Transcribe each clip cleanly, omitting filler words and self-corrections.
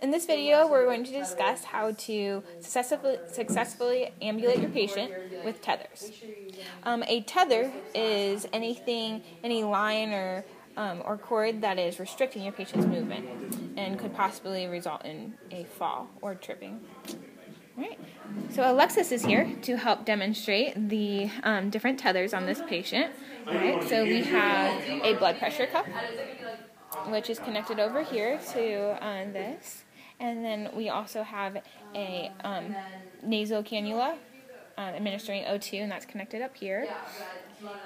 In this video, we're going to discuss how to successfully ambulate your patient with tethers. A tether is any line or cord that is restricting your patient's movement and could possibly result in a fall or tripping. All right. So Alexis is here to help demonstrate the different tethers on this patient. All right. So we have a blood pressure cuff, which is connected over here to this. And then we also have a nasal cannula administering O2, and that's connected up here.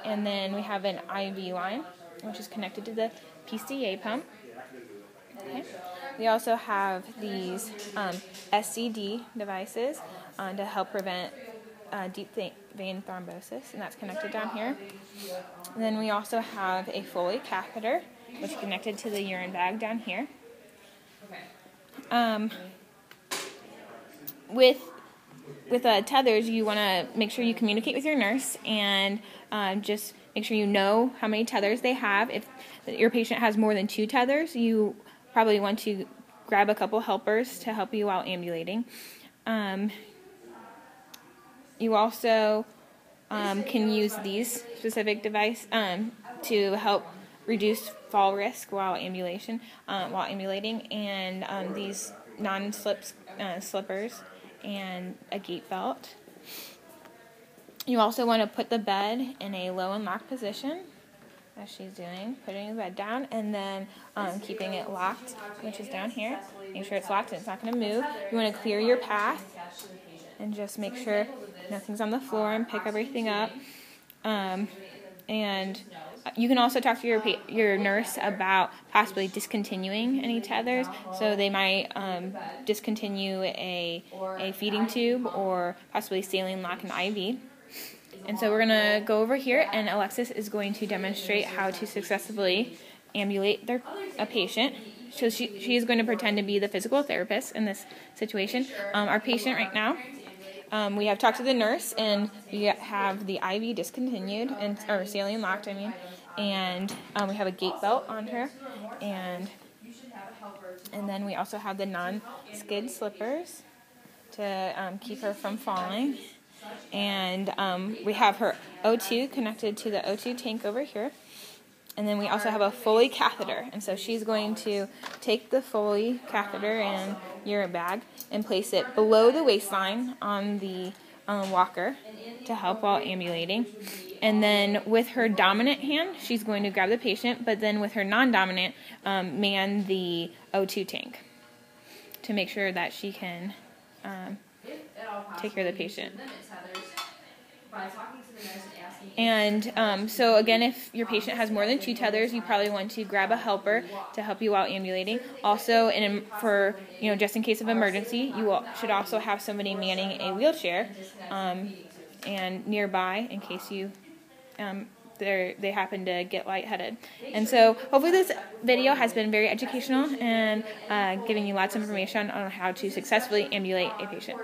And then we have an IV line, which is connected to the PCA pump. Okay. We also have these SCD devices to help prevent deep vein thrombosis, and that's connected down here. And then we also have a Foley catheter, which is connected to the urine bag down here. With tethers, you want to make sure you communicate with your nurse and just make sure you know how many tethers they have. If your patient has more than 2 tethers, you probably want to grab a couple helpers to help you while ambulating. You also can use these specific devices to help reduce fall risk while ambulating, and these slippers and a gait belt. You also want to put the bed in a low and locked position, as she's doing, putting the bed down, and then keeping it locked, which is down here. Make sure it's locked and it's not going to move. You want to clear your path and just make sure nothing's on the floor and pick everything up. And you can also talk to your nurse about possibly discontinuing any tethers. So they might discontinue a feeding tube or possibly saline lock and IV. And so we're going to go over here, and Alexis is going to demonstrate how to successfully ambulate a patient. So she is going to pretend to be the physical therapist in this situation. Our patient right now, we have talked to the nurse, and we have the IV discontinued, or saline locked, and we have a gait belt on her, and then we also have the non-skid slippers to keep her from falling. And we have her O2 connected to the O2 tank over here. And then we also have a Foley catheter. And so she's going to take the Foley catheter in urine bag and place it below the waistline on the walker to help while ambulating. And then with her dominant hand, she's going to grab the patient, but then with her non-dominant, man the O2 tank to make sure that she can take care of the patient. And so again, if your patient has more than 2 tethers, you probably want to grab a helper to help you while ambulating. Also, for just in case of emergency, you should also have somebody manning a wheelchair and nearby in case they happen to get lightheaded. And so hopefully this video has been very educational and giving you lots of information on how to successfully ambulate a patient.